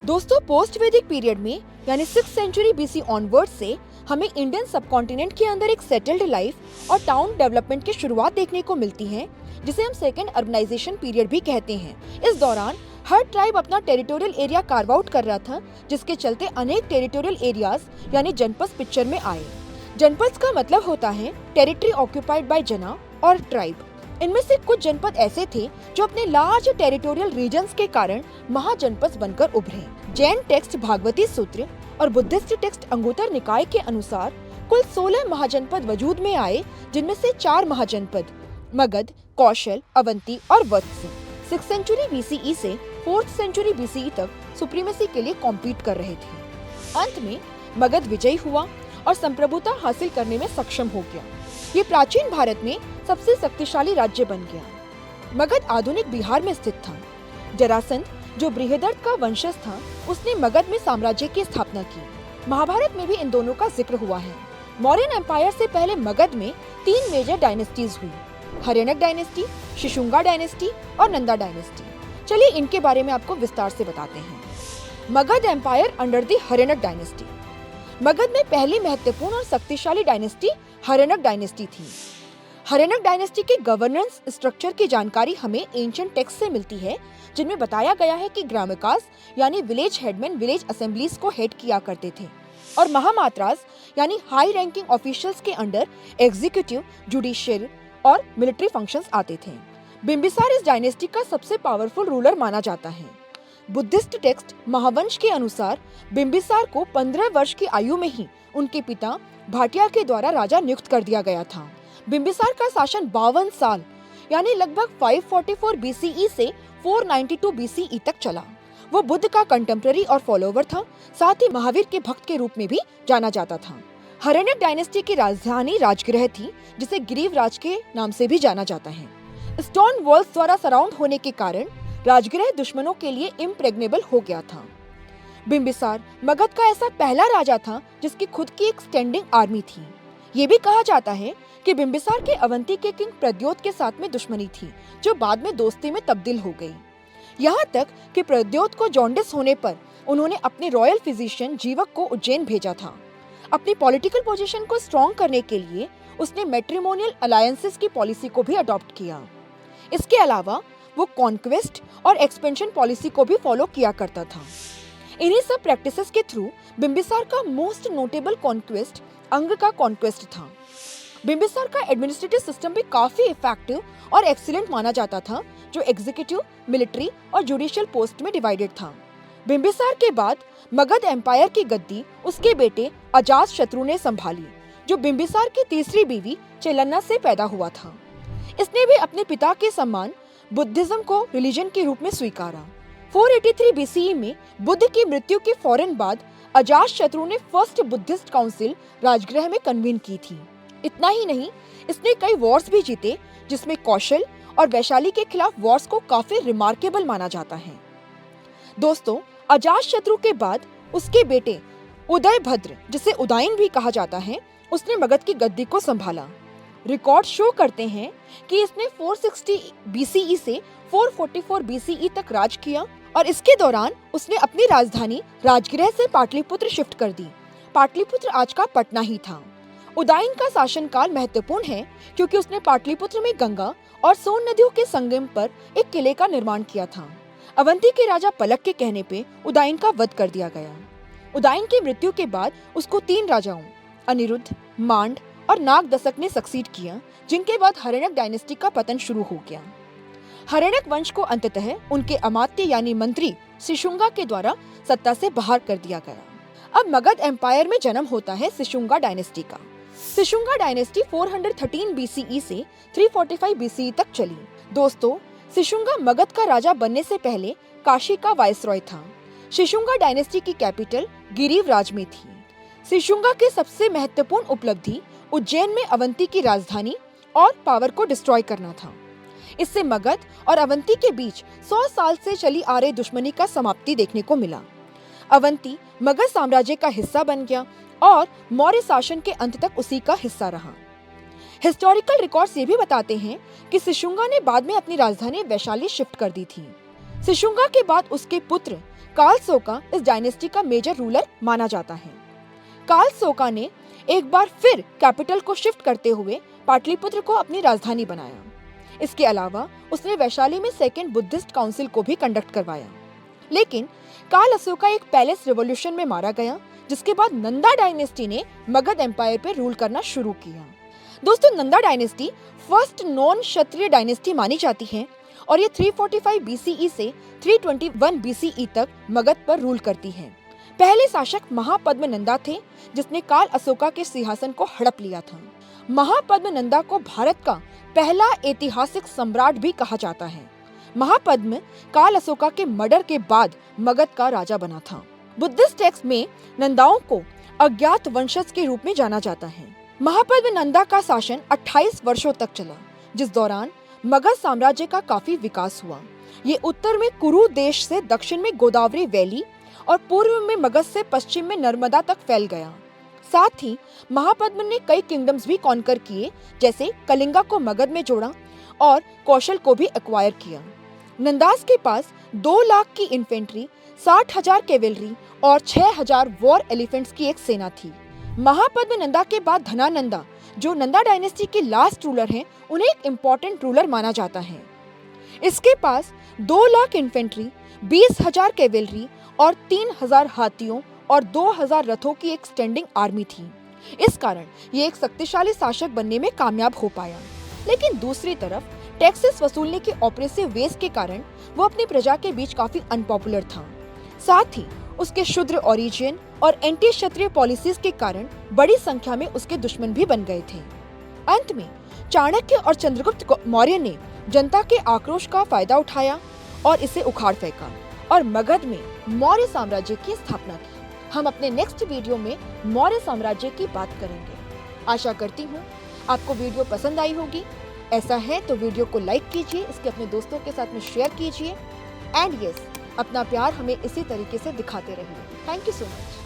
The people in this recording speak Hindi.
दोस्तों, पोस्ट वैदिक पीरियड में यानी 6th सेंचुरी बीसी ऑनवर्ड से हमें इंडियन सबकॉन्टिनेंट के अंदर एक सेटल्ड लाइफ और टाउन डेवलपमेंट की शुरुआत देखने को मिलती है, जिसे हम सेकेंड अर्बनाइजेशन पीरियड भी कहते हैं। इस दौरान हर ट्राइब अपना टेरिटोरियल एरिया कार्व आउट कर रहा था, जिसके चलते अनेक टेरिटोरियल एरियाज यानी जनपद पिक्चर में आए। जनपद का मतलब होता है टेरिटरी ऑक्यूपाइड बाय जना और ट्राइब। इनमें से कुछ जनपद ऐसे थे जो अपने लार्ज टेरिटोरियल रीजन्स के कारण महाजनपद बनकर उभरे। जैन टेक्स्ट भागवती सूत्र और बुद्धिस्ट टेक्स्ट अंगुत्तर निकाय के अनुसार कुल 16 महाजनपद वजूद में आए, जिनमें से 4 महाजनपद मगध, कौशल, अवंती और वत्स 6th सेंचुरी बीसीई से 4th सेंचुरी बीसीई तक सुप्रीमेसी के लिए कॉम्पीट कर रहे थे। अंत में मगध विजयी हुआ और संप्रभुता हासिल करने में सक्षम हो गया। ये प्राचीन भारत में सबसे शक्तिशाली राज्य बन गया। मगध आधुनिक बिहार में स्थित था। जरासंध, जो बृहदर्थ का वंशज था, उसने मगध में साम्राज्य की स्थापना की। महाभारत में भी इन दोनों का जिक्र हुआ है। मौर्यन एम्पायर से पहले मगध में 3 मेजर डायनेस्टीज हुई: हर्यनक डायनेस्टी, शिशुंगा डायनेस्टी और नंदा डायनेस्टी। चलिए इनके बारे में आपको विस्तार से बताते हैं। Magadh empire under the Haryanka dynasty. Magadh में पहली महत्वपूर्ण और शक्तिशाली डायनेस्टी हर्यनक डायनेस्टी थी। हर्यनक डायनेस्टी के गवर्नेंस स्ट्रक्चर की जानकारी हमें एंशिएंट टेक्स्ट से मिलती है, जिनमें बताया गया है कि ग्रामकास यानी विलेज हेडमैन विलेज असेंबलीज को हेड किया करते थे और महामात्रास यानी हाई रैंकिंग ऑफिशियल्स के अंडर एग्जीक्यूटिव, जुडिशियल और मिलिट्री फंक्शंस आते थे। बिंबिसार इस डायनेस्टी का सबसे पावरफुल रूलर माना जाता है। बुद्धिस्ट टेक्स्ट महावंश के अनुसार बिंबिसार को 15 वर्ष की आयु में ही उनके पिता भाटिया के द्वारा राजा नियुक्त कर दिया गया था। बिंबिसार का शासन 52 साल यानी लगभग 544 बीसीई से 492 बीसीई तक चला। वो बुद्ध का कंटेम्पररी और फॉलोवर था, साथ ही महावीर के भक्त के रूप में भी जाना जाता था। हर्यनक डायनेस्टी की राजधानी राजगृह थी, जिसे गिरिवराज के नाम से भी जाना जाता है। स्टोन वॉल्स द्वारा सराउंड होने के कारण राजगृह दुश्मनों के लिए इम्प्रेग्नेबल हो गया था। बिंबिसार मगध का ऐसा पहला राजा था जिसकी खुद की एक स्टैंडिंग आर्मी थी। ये भी कहा जाता है कि बिंबिसार के अवंती के किंग प्रद्योत के साथ में दुश्मनी थी, जो बाद में दोस्ती में तब्दील हो गई। यहाँ तक कि प्रद्योत को जॉन्डिस होने पर उन्होंने अपने रॉयल फिजिशियन जीवक को उज्जैन भेजा था। अपनी पॉलिटिकल पोजीशन को स्ट्रॉन्ग करने के लिए उसने मैट्रिमोनियल अलायंसेस की पॉलिसी को भी अडॉप्ट किया। इसके अलावा वो कॉन्क्वेस्ट और एक्सपेंशन पॉलिसी को भी फॉलो किया करता था। इन्हीं सब प्रैक्टिसेस के थ्रू बिंबिसार का मोस्ट नोटेबल कॉन्क्वेस्ट अंग का कॉन्क्वेस्ट था। बिंबिसार का एडमिनिस्ट्रेटिव सिस्टम भी काफी इफेक्टिव और एक्सीलेंट माना जाता था, जो एग्जीक्यूटिव, मिलिट्री और जुडिशियल पोस्ट में डिवाइडेड था। बिंबिसार के बाद मगध एम्पायर की गद्दी उसके बेटे अजातशत्रु ने संभाली, जो बिंबिसार की तीसरी बीवी चेलन्ना से पैदा हुआ था। इसने भी अपने पिता के समान बुद्धिज्म को रिलीजन के रूप में स्वीकारा। 483 बीसीई में बुद्ध की मृत्यु के फौरन बाद अजातशत्रु ने फर्स्ट बुद्धिस्ट काउंसिल राजगृह में कन्वीन की थी। इतना ही नहीं, इसने कई वॉर्स भी जीते, जिसमें कौशल और वैशाली के खिलाफ वॉर्स को काफी रिमार्केबल माना जाता है। दोस्तों, अजातशत्रु के बाद उसके बेटे उदयभद्र, जिसे उदयन भी कहा जाता है, उसने मगध की गद्दी को संभाला। रिकॉर्ड शो करते हैं कि इसने 460 बीसीई से 444 बीसीई तक राज किया और इसके दौरान उसने अपनी राजधानी राजगृह से पाटलिपुत्र शिफ्ट कर दी। पाटलिपुत्र आज का पटना ही था। उदयन का शासनकाल महत्वपूर्ण है क्योंकि उसने पाटलिपुत्र में गंगा और सोन नदियों के संगम पर एक किले का निर्माण किया था। अवंती के राजा पलक के कहने पे उदयन का वध कर दिया गया। उदयन की मृत्यु के बाद उसको 3 राजाओं अनिरुद्ध, मांड और नागदशक ने सक्सीड किया, जिनके बाद हर्यनक डायनेस्टी का पतन शुरू हो गया। हर्यनक वंश को अंततः उनके अमात्य यानी मंत्री शिशुंगा के द्वारा सत्ता से बाहर कर दिया गया। अब मगध एम्पायर में जन्म होता है शिशुंगा डायनेस्टी का। शिशुंगा डायनेस्टी 413 बीसीई से 345 बीसीई तक चली। दोस्तों, शिशुंगा मगध का राजा बनने से पहले काशी का वायसरॉय था। शिशुंगा डायनेस्टी की कैपिटल गिरिवराज में थी। शिशुंगा के सबसे महत्वपूर्ण उपलब्धि उज्जैन में अवंती की राजधानी और पावर को डिस्ट्रॉय करना था। इससे मगध और अवंती के बीच 100 साल से चली आ रही दुश्मनी का समाप्ति देखने को मिला। अवंती मगध साम्राज्य का हिस्सा बन गया और मौर्य शासन के अंत तक उसी का हिस्सा रहा। हिस्टोरिकल रिकॉर्ड्स ये भी बताते हैं कि शिशुंगा ने बाद में अपनी राजधानी वैशाली शिफ्ट कर दी थी। शिशुंगा के बाद उसके पुत्र कालसोका इस डायनेस्टी का मेजर रूलर माना जाता है। कालसोका ने एक बार फिर कैपिटल को शिफ्ट करते हुए पाटलिपुत्र को अपनी राजधानी बनाया। इसके अलावा उसने वैशाली में सेकेंड बुद्धिस्ट काउंसिल को भी कंडक्ट करवाया। लेकिन काल अशोका एक पैलेस रिवॉल्यूशन में मारा गया, जिसके बाद नंदा डायनेस्टी ने मगध एम्पायर पर रूल करना शुरू किया। दोस्तों, नंदा डायनेस्टी फर्स्ट नॉन क्षत्रिय डायनेस्टी मानी जाती है और ये 345 BCE से 321 BCE तक मगध पर रूल करती है। पहले शासक महापद्म नंदा थे, जिसने काल अशोका के सिंहासन को हड़प लिया था। महापद्म नंदा को भारत का पहला ऐतिहासिक सम्राट भी कहा जाता है। महापद्म काल अशोका के मर्डर के बाद मगध का राजा बना था। बुद्धिस्ट टेक्स्ट में नंदाओं को अज्ञात वंशज के रूप में जाना जाता है। महापद्म नंदा का शासन 28 वर्षों तक चला, जिस दौरान मगध साम्राज्य का काफी विकास हुआ। ये उत्तर में कुरु देश से दक्षिण में गोदावरी वैली और पूर्व में मगध से पश्चिम में नर्मदा तक फैल गया। साथ ही महापद्म ने कई किंगडम्स भी कॉन्कर किए, जैसे कलिंगा को मगध में जोड़ा और कौशल को भी एक्वायर किया। नंदास के पास 2 लाख की इन्फेंट्री, 60,000 कैवेलरी और 6,000 वॉर एलिफेंट्स की एक सेना थी। महापद्म नंदा के बाद धनानंदा, जो नंदा डायनेस्टी के लास्ट रूलर हैं, उन्हें एक इम्पोर्टेंट रूलर माना जाता है। इसके पास 2 लाख इन्फेंट्री, 20,000 कैवेलरी और 3,000 हाथियों और 2,000 रथों की एक स्टैंडिंग आर्मी थी। इस कारण ये एक शक्तिशाली शासक बनने में कामयाब हो पाया। लेकिन दूसरी तरफ टैक्सेस वसूलने के ऑपरेसिव वेज के कारण वो अपनी प्रजा के बीच काफी अनपॉपुलर था। साथ ही उसके शूद्र ओरिजिन और एंटी क्षत्रिय पॉलिसीज के कारण बड़ी संख्या में उसके दुश्मन भी बन गए थे। अंत में चाणक्य और चंद्रगुप्त मौर्य ने जनता के आक्रोश का फायदा उठाया और इसे उखाड़ फेंका और मगध में मौर्य साम्राज्य की स्थापना की। हम अपने नेक्स्ट वीडियो में मौर्य साम्राज्य की बात करेंगे। आशा करती हूँ आपको वीडियो पसंद आई होगी। ऐसा है तो वीडियो को लाइक कीजिए, इसके अपने दोस्तों के साथ में शेयर कीजिए एंड यस, अपना प्यार हमें इसी तरीके से दिखाते रहिए। Thank you so much.